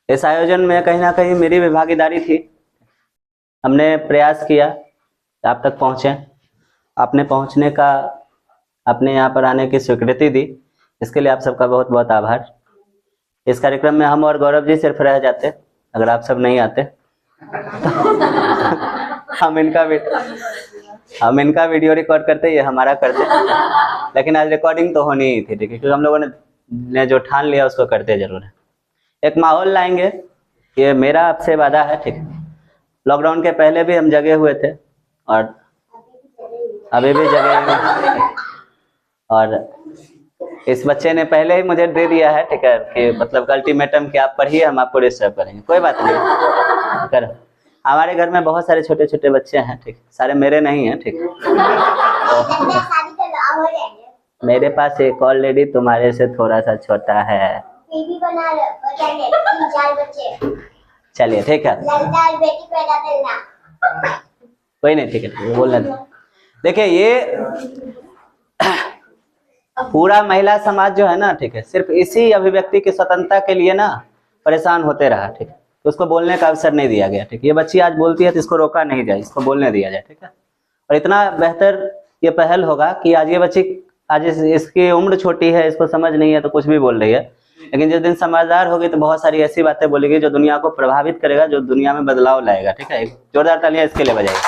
इस आयोजन में कहीं ना कहीं मेरी भी भागीदारी थी। हमने प्रयास किया आप तक पहुँचे, आपने पहुँचने का, आपने यहाँ पर आने की स्वीकृति दी, इसके लिए आप सबका बहुत बहुत आभार। इस कार्यक्रम में हम और गौरव जी सिर्फ रह जाते अगर आप सब नहीं आते। हम इनका वीडियो रिकॉर्ड करते, ये हमारा करते, लेकिन आज रिकॉर्डिंग तो होनी ही थी, ठीक है, क्योंकि हम लोगों ने जो ठान लिया उसको करते जरूर है। एक माहौल लाएंगे, ये मेरा आपसे वादा है, ठीक है। लॉकडाउन के पहले भी हम जगे हुए थे और अभी भी जगे हुए, और इस बच्चे ने पहले ही मुझे दे दिया है, ठीक है, कि मतलब अल्टीमेटम कि आप पढ़िए, हम आपको डिस्टर्ब करेंगे। कोई बात नहीं, करो। हमारे घर में बहुत सारे छोटे छोटे बच्चे हैं, ठीक, सारे मेरे नहीं हैं, ठीक। तो मेरे पास एक और लेडी तुम्हारे से थोड़ा सा छोटा है, चलिए ठीक है, कोई नहीं, ठीक है, बोलना। देखिए ये पूरा महिला समाज जो है ना, ठीक है, सिर्फ इसी अभिव्यक्ति की स्वतंत्रता के लिए ना परेशान होते रहा, ठीक है, तो उसको बोलने का अवसर नहीं दिया गया, ठीक। ये बच्ची आज बोलती है तो इसको रोका नहीं जाए, इसको बोलने दिया जाए, ठीक है। और इतना बेहतर ये पहल होगा कि आज ये बच्ची, आज इसकी उम्र छोटी है, इसको समझ नहीं है तो कुछ भी बोल रही है, लेकिन जिस दिन समझदार होगी तो बहुत सारी ऐसी बातें बोलेगी जो दुनिया को प्रभावित करेगा, जो दुनिया में बदलाव लाएगा, ठीक है। जोरदार तालियां इसके लिए बजाइए।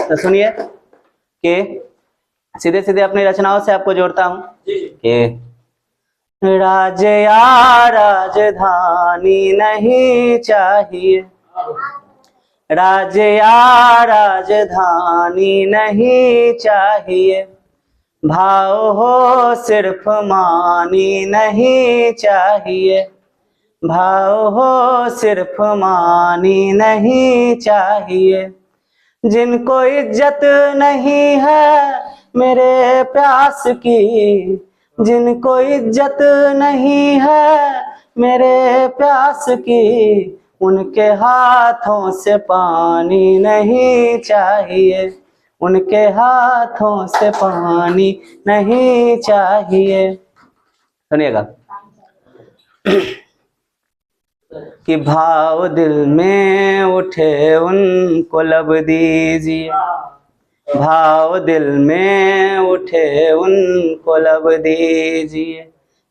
तो सुनिए कि सीधे सीधे अपनी रचनाओं से आपको जोड़ता हूं कि राज्य या राजधानी नहीं चाहिए, राज्य या राजधानी नहीं चाहिए, भाव हो सिर्फ मानी नहीं चाहिए, भाव हो सिर्फ मानी नहीं चाहिए। जिनको इज्जत नहीं है मेरे प्यास की, जिनको इज्जत नहीं है मेरे प्यास की, उनके हाथों से पानी नहीं चाहिए, उनके हाथों से पानी नहीं चाहिए। सुनिएगा कि भाव दिल में उठे उनको लब दीजिए, भाव दिल में उठे उनको लब दीजिए,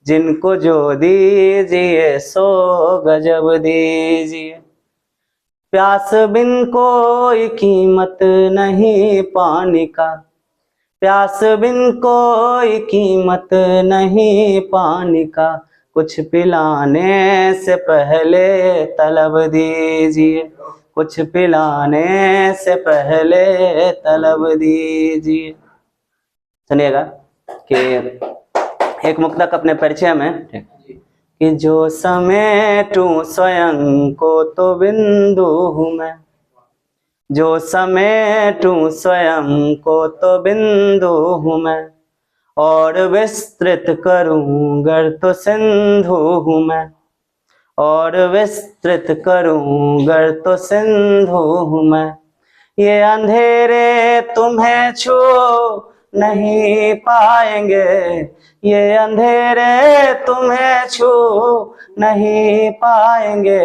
जिनको जो दीजिए सो गजब दीजिए। प्यास बिन कोई कीमत नहीं पानी का, प्यास बिन कोई कीमत नहीं पानी का, कुछ पिलाने से पहले तलब दीजिए, कुछ पिलाने से पहले तलब दीजिए। सुनिएगा कि एक मुक्तक अपने परिचय में, कि जो समेटूं स्वयं को तो बिंदु हूँ मैं, जो समेटूं स्वयं को तो बिंदु हूँ मैं, और विस्तृत करूँ गर तो सिंधु हूँ मैं, और विस्तृत करूँ गर तो सिंधु हूँ मैं। ये अंधेरे तुम्हें छू नहीं पाएंगे, ये अंधेरे तुम्हें छू नहीं पाएंगे,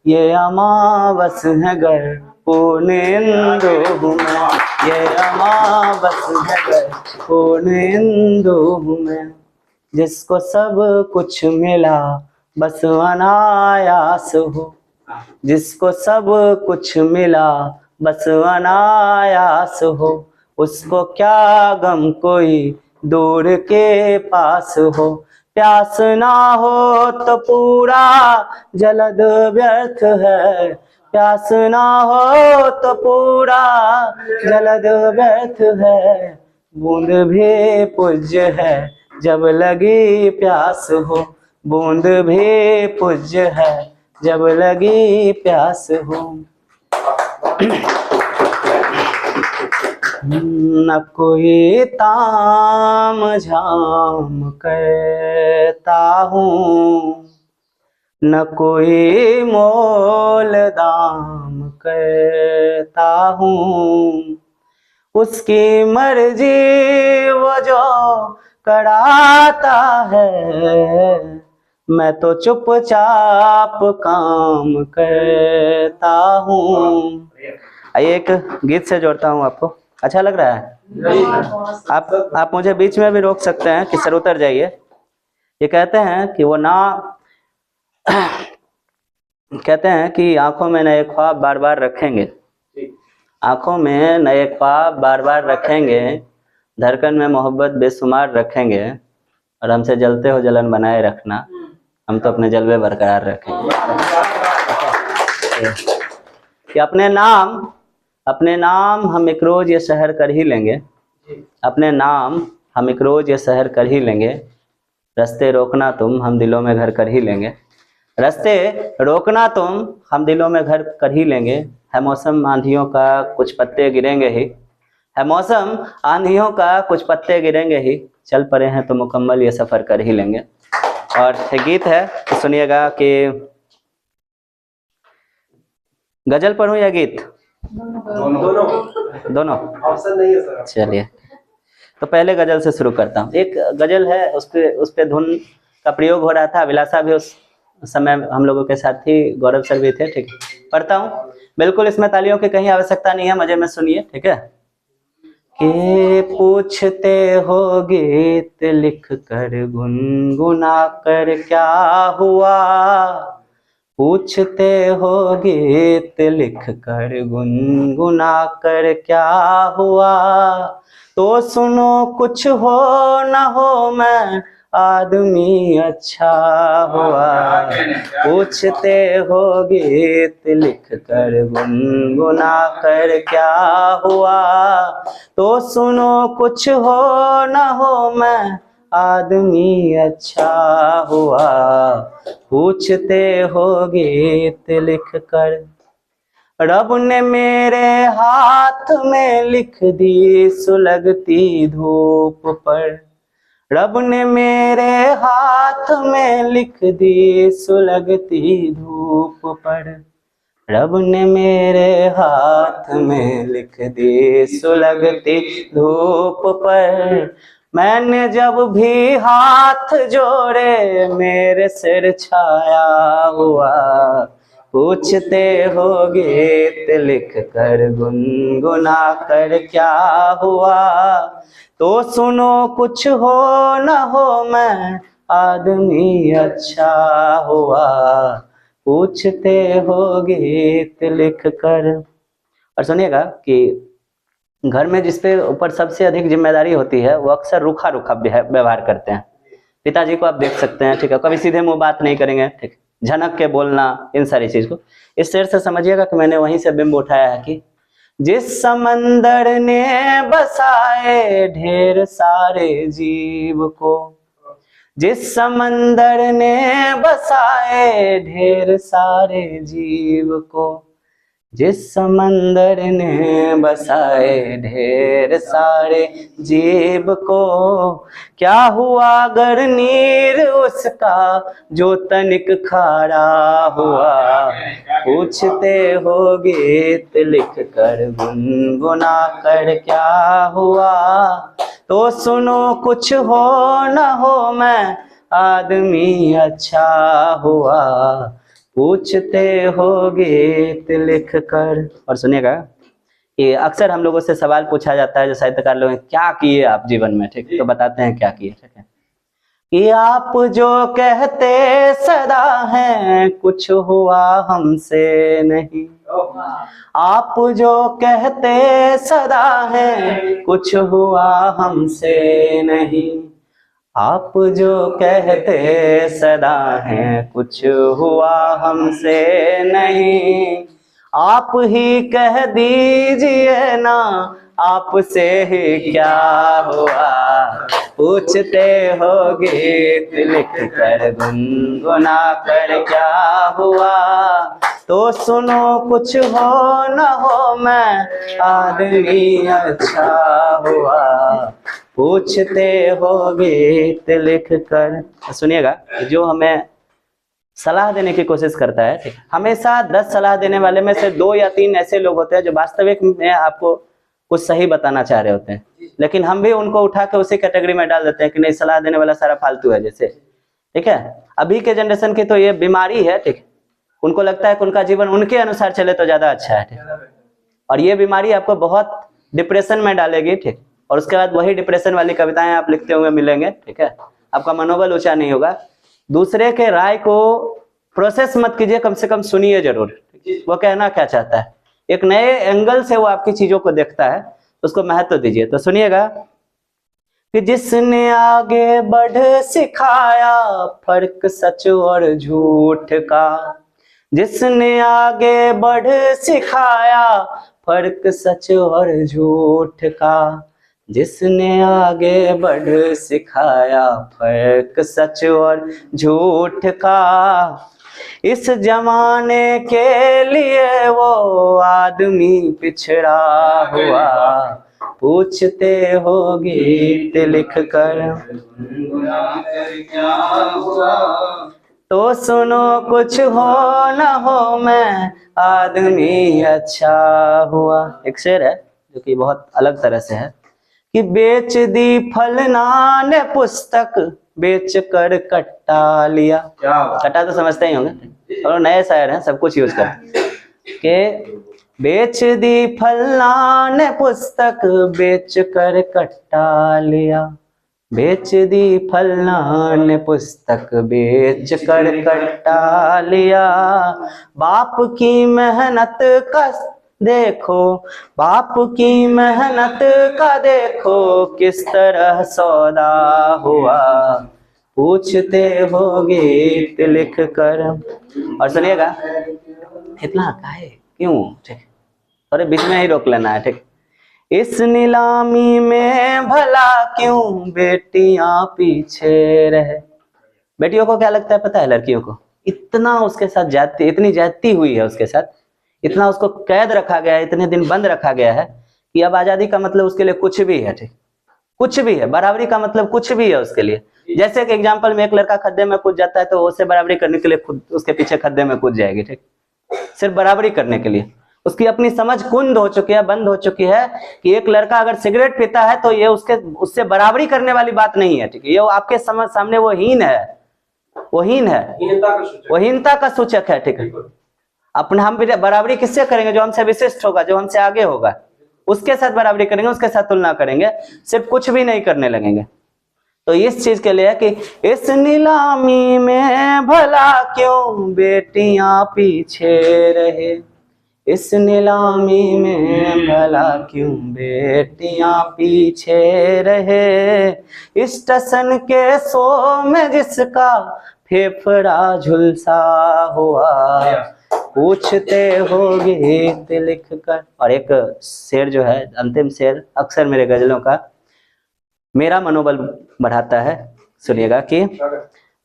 ये अमावस है गर पूर्णेंदु हूँ मैं, ये अमावस है गर पूर्णेंदु हूँ मैं। जिसको सब कुछ मिला बस अनायास हो, जिसको सब कुछ मिला बस अनायास हो, उसको क्या गम कोई दूर के पास हो। प्यास ना हो तो पूरा जलद व्यर्थ है, प्यास ना हो तो पूरा जलद व्यर्थ है। बूंद भी पूज्य है जब लगी प्यास हो, बूंद भी पूज्य है जब लगी प्यास हो। न कोई ताम झाम करता हूँ, न कोई मोल दाम करता हूँ, उसकी मर्जी वो जो कराता है, मैं तो चुपचाप काम करता हूँ। आइए एक गीत से जोड़ता हूँ आपको, अच्छा लग रहा है? आप मुझे बीच में भी रोक सकते हैं कि सर उतर जाइए। ये कहते हैं कि वो ना कहते हैं कि आंखों में नए ख्वाब बार बार रखेंगे, आंखों में नए ख्वाब बार बार रखेंगे, धड़कन में मोहब्बत बेशुमार रखेंगे, और हमसे जलते हो जलन बनाए रखना, हम तो अपने जलवे बरकरार रखेंगे। कि अपने नाम हम एक रोज ये शहर कर ही लेंगे, अपने नाम हम एक रोज ये शहर कर ही लेंगे, रास्ते रोकना तुम हम दिलों में घर कर ही लेंगे, रास्ते रोकना तुम हम दिलों में घर कर ही लेंगे, है मौसम आंधियों का कुछ पत्ते गिरेंगे ही, है मौसम आंधियों का कुछ पत्ते गिरेंगे ही, चल पड़े हैं तो मुकम्मल ये सफ़र कर ही लेंगे। और एक गीत है तो सुनिएगा कि गजल पढ़ूं या गीत? दोनों ऑप्शन नहीं है सर। चलिए तो पहले गजल से शुरू करता हूँ। एक गजल है, उस पे धुन का प्रयोग हो रहा था, अभिलाषा भी उस समय हम लोगों के साथ थी, गौरव सर भी थे, ठीक है। पढ़ता हूँ, बिल्कुल इसमें तालियों की कहीं आवश्यकता नहीं है, मजे में सुनिए, ठीक है। कि पूछते हो गीत लिख कर गुनगुना कर क्या हुआ, पूछते हो गीत लिख कर गुनगुना कर क्या हुआ, तो सुनो कुछ हो न हो मैं आदमी अच्छा हुआ, पूछते हो गीत लिख कर गुनगुना कर क्या हुआ, तो सुनो कुछ हो न हो मैं आदमी अच्छा हुआ, पूछते हो गीत लिख कर। रब ने मेरे हाथ में लिख दी सुलगती धूप पर, रब ने मेरे हाथ में लिख दी सुलगती धूप पर, रब ने मेरे हाथ में लिख दी सुलगती धूप पर, मैंने जब भी हाथ जोड़े मेरे सिर छाया हुआ, पूछते हो गीत लिख कर गुनगुना कर क्या हुआ, तो सुनो कुछ हो न हो मैं आदमी अच्छा हुआ, पूछते हो गीत लिख कर। और सुनिएगा कि घर में जिसपे ऊपर सबसे अधिक जिम्मेदारी होती है वो अक्सर रूखा रूखा व्यवहार करते हैं। पिताजी को आप देख सकते हैं, ठीक है, कभी सीधे मुंह बात नहीं करेंगे, ठीक, झनक के बोलना, इन सारी चीज को। इस शेर से समझिएगा कि मैंने वहीं से बिंब उठाया है कि जिस समंदर ने बसाए ढेर सारे जीव को, जिस समंदर ने बसाए ढेर सारे जीव को, जिस समंदर ने बसाए ढेर सारे जीव को, क्या हुआ अगर नीर उसका जो तनिक खारा हुआ, पूछते हो गीत लिख कर गुनगुना कर क्या हुआ, तो सुनो कुछ हो न हो मैं आदमी अच्छा हुआ, पूछते हो गीत लिख कर। और सुनिएगा कि अक्सर हम लोगों से सवाल पूछा जाता है, जो साहित्यकार लोग हैं, क्या किए आप जीवन में, ठीक, तो बताते हैं क्या किए, ठीक है, कि आप जो कहते सदा हैं कुछ हुआ हमसे नहीं, आप जो कहते सदा हैं कुछ हुआ हमसे नहीं, आप जो कहते सदा हैं कुछ हुआ हमसे नहीं, आप ही कह दीजिए ना आपसे ही क्या हुआ, पूछते हो गीत लिख कर गुनगुना कर क्या हुआ, तो सुनो कुछ हो न हो मैं आदमी अच्छा हुआ, पूछते हो गीत लिख कर। सुनिएगा, जो हमें सलाह देने की कोशिश करता है, ठीक, हमेशा 10 सलाह देने वाले में से 2 या 3 ऐसे लोग होते हैं जो वास्तविक में आपको कुछ सही बताना चाह रहे होते हैं, लेकिन हम भी उनको उठा के उसी कैटेगरी में डाल देते हैं कि नहीं, सलाह देने वाला सारा फालतू है जैसे, ठीक है। अभी के जनरेशन की तो ये बीमारी है, ठीक। उनको लगता है कि उनका जीवन उनके अनुसार चले तो ज्यादा अच्छा है, ठीक। और ये बीमारी आपको बहुत डिप्रेशन में डालेगी, ठीक। और उसके बाद वही डिप्रेशन वाली कविताएं आप लिखते हुए मिलेंगे, ठीक है। आपका मनोबल ऊंचा नहीं होगा। दूसरे के राय को प्रोसेस मत कीजिए, कम से कम सुनिए जरूर वो कहना क्या चाहता है। एक नए एंगल से वो आपकी चीजों को देखता है, उसको महत्व दीजिए। तो सुनिएगा कि जिसने आगे बढ़ सिखाया फर्क सच और झूठ का, जिसने आगे बढ़ सिखाया फर्क सच और झूठ का, जिसने आगे बढ़ सिखाया फर्क सच और झूठ का, इस जमाने के लिए वो आदमी पिछड़ा हुआ, पूछते हो गीत लिख कर क्या हुआ, तो सुनो कुछ हो न हो मैं आदमी अच्छा हुआ। एक शेर है जो कि बहुत अलग तरह से है कि बेच दी फलना ने पुस्तक बेच कर कट्टा लिया। कट्टा तो समझते ही होंगे, और नए शायर हैं, सब कुछ यूज करते के बेच दी फलना ने पुस्तक बेच कर कट्टा लिया, बेच दी फलना ने पुस्तक बेच कर कट्टा लिया, बाप की मेहनत का देखो, बाप की मेहनत का देखो किस तरह सौदा हुआ, पूछते हो गीत लिख कर। और सुनिएगा, इतना काहे क्यों, ठीक, थोड़े बीच में ही रोक लेना है, ठीक। इस नीलामी में भला क्यों बेटियां पीछे रहे। बेटियों को क्या लगता है पता है, लड़कियों को इतना उसके साथ जाती, इतनी जाती हुई है उसके साथ, इतना उसको कैद रखा गया है, इतने दिन बंद रखा गया है कि अब आजादी का मतलब उसके लिए कुछ भी है, ठीक, कुछ भी है। बराबरी का मतलब कुछ भी है उसके लिए। जैसे कि एग्जाम्पल में एक लड़का खड्डे में कूद जाता है तो उससे बराबरी करने के लिए खुद उसके पीछे खड्डे में कूद जाएगी, ठीक, सिर्फ बराबरी करने के लिए। उसकी अपनी समझ कुंद हो चुकी है, बंद हो चुकी है कि एक लड़का अगर सिगरेट पीता है तो ये उससे बराबरी करने वाली बात नहीं है, ठीक है। ये आपके सामने वो हीन है, वो हीन है, वो हीनता का सूचक है, ठीक है। अपने हम बराबरी किससे करेंगे, जो हमसे विशिष्ट होगा, जो हमसे आगे होगा, उसके साथ बराबरी करेंगे, उसके साथ तुलना करेंगे, सिर्फ कुछ भी नहीं करने लगेंगे। तो इस चीज के लिए है कि इस नीलामी में भला क्यों बेटियां पीछे रहे, इस नीलामी में भला क्यों बेटियां पीछे रहे, स्टेशन के शो में जिसका फेफड़ा झुलसा हुआ, पूछते हो गीत लिख कर। और एक शेर जो है, अंतिम शेर अक्सर मेरे गजलों का मेरा मनोबल बढ़ाता है, सुनिएगा कि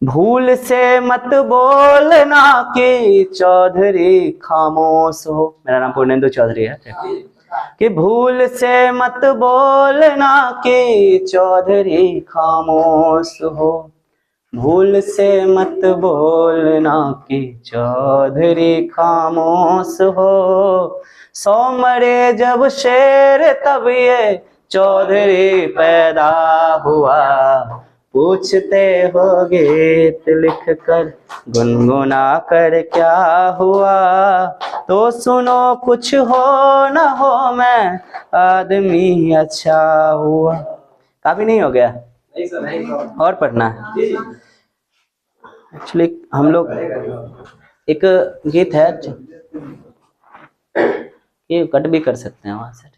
भूल से मत बोलना कि चौधरी खामोश हो। मेरा नाम पूर्णेंदु चौधरी है, कि भूल से मत बोलना कि चौधरी खामोश हो, भूल से मत बोलना कि चौधरी खामोश हो, सौ मरे जब शेर तब ये चौधरी पैदा हुआ, पूछते हो गीत लिख कर गुनगुना कर क्या हुआ, तो सुनो कुछ हो न हो मैं आदमी अच्छा हुआ। काफी नहीं हो गया, और पढ़ना है। एक्चुअली हम लोग एक गीत है, ये कट भी कर सकते हैं वहां से,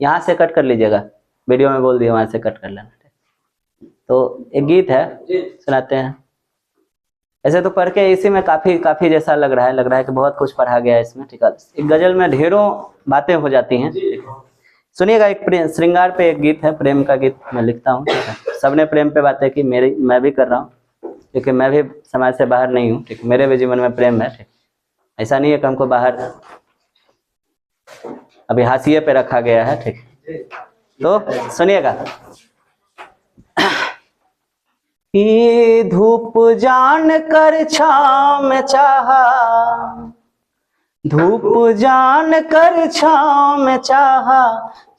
यहाँ से कट कर लीजिएगा, वीडियो में बोल दिया वहां से कट कर लेना। तो एक गीत है, सुनाते हैं। ऐसे तो पढ़ के इसी में काफी जैसा लग रहा है कि बहुत कुछ पढ़ा गया है इसमें, ठीक है। एक गजल में ढेरों बातें हो जाती हैं, सुनिएगा। एक श्रृंगार पे एक गीत है, प्रेम का गीत मैं लिखता हूँ, ठीक है। सबने प्रेम पे बातें की, मैं भी कर रहा हूँ, क्योंकि मैं भी समाज से बाहर नहीं हूँ, ठीक। मेरे भी जीवन में प्रेम है, ठीक। ऐसा नहीं है कि हमको बाहर अभी हाशिए पे रखा गया है, ठीक। तो सुनिएगा कि धूप जान कर छाँव में चाहा, धूप जान कर छाँव में चाहा,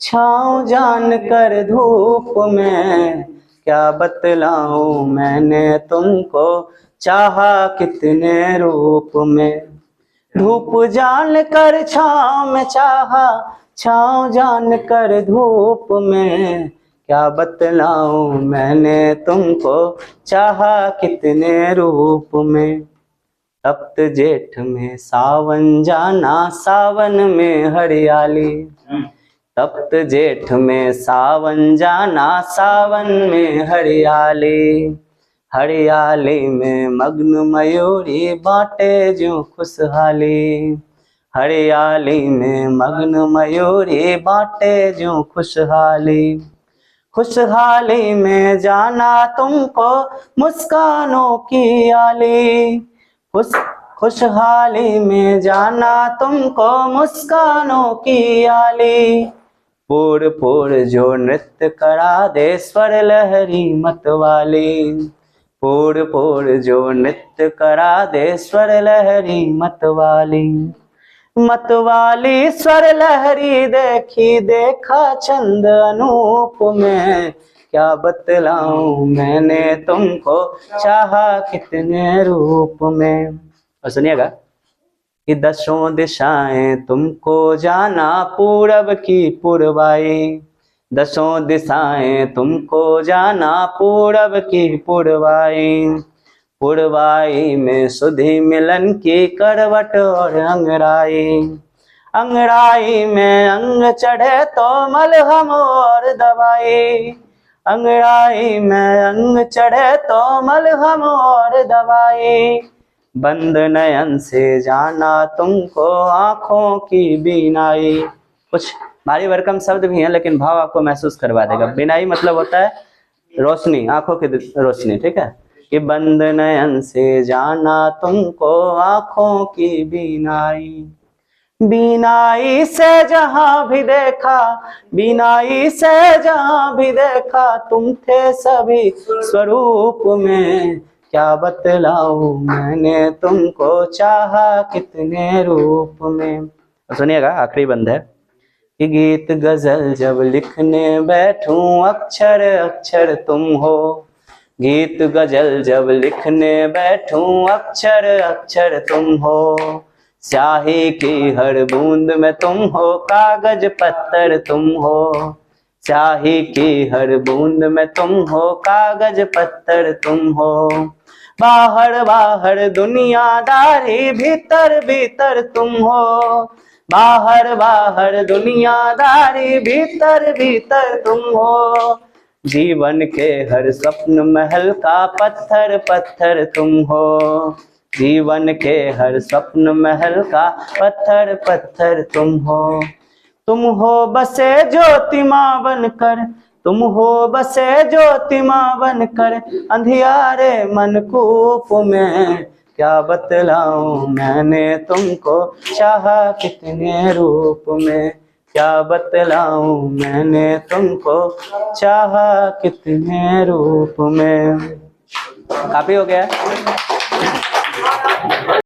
छाँव जान कर धूप में क्या बतलाऊं मैंने तुमको, चाहा कितने रूप में। धूप जान कर छाँव में चाहा, छाँव जान कर धूप में। क्या बतलाऊं मैंने तुमको, चाहा कितने रूप में। तप्त जेठ में सावन जाना, सावन में हरियाली। तप्त जेठ में सावन जाना, सावन में हरियाली। हरियाली में मग्न मयूरी बाटे जो खुशहाली। हरियाली में मग्न मयूरी बाटे जो खुशहाली। खुशहाली में जाना तुमको मुस्कानों की आली। खुशहाली में जाना तुमको मुस्कानों की आली। पूर पूर जो नृत्य करा दे स्वर लहरी मतवाली। पूर पूर जो नृत्य करा दे स्वर लहरी मतवाली। मतवाली स्वर लहरी देखी देखा चंद अनूप में। क्या बतलाऊं मैंने तुमको, चाहा कितने रूप में। और सुनिएगा कि दसों दिशाएं तुमको जाना, पूरब की पुरवाई। दसों दिशाएं तुमको जाना, पूरब की पुरवाई। पुरवाई में सुधि मिलन की करवट और अंगड़ाई। अंगड़ाई में अंग चढ़े तो मलहम और दवाई। अंगड़ाई में अंग चढ़े तो मलहम और दवाई। बंद नयन से जाना तुमको आँखों की बीनाई। कुछ भारी भरकम शब्द भी हैं लेकिन भाव आपको महसूस करवा देगा। बीनाई मतलब होता है रोशनी, आँखों की रोशनी, ठीक है। कि बंद नयन से जाना तुमको आँखों की बीनाई। बीनाई से जहाँ भी देखा, बीनाई से जहाँ भी देखा, तुम थे सभी स्वरूप में। क्या बतलाऊं मैंने तुमको, चाहा कितने रूप में। सुनिएगा आखिरी बंद है कि गीत गजल जब लिखने बैठूं, अक्षर अक्षर तुम हो। गीत गजल जब लिखने बैठूं, अक्षर अक्षर तुम हो। स्याही की हर बूंद में तुम हो, कागज पत्थर तुम हो। स्याही की हर बूंद में तुम हो, कागज पत्थर तुम हो। बाहर बाहर दुनियादारी, भीतर भीतर तुम हो। बाहर बाहर दुनियादारी, भीतर भीतर तुम हो। जीवन के हर स्वप्न महल का पत्थर पत्थर तुम हो। जीवन के हर स्वप्न महल का पत्थर पत्थर तुम हो। तुम हो बसे ज्योतिमा बनकर, तुम हो बसे ज्योतिमा बनकर, अंधियारे मनकूप में। क्या बतलाऊं मैंने तुमको, चाहा कितने रूप में। क्या बतलाऊं मैंने तुमको, चाहा कितने रूप में। काफी हो गया।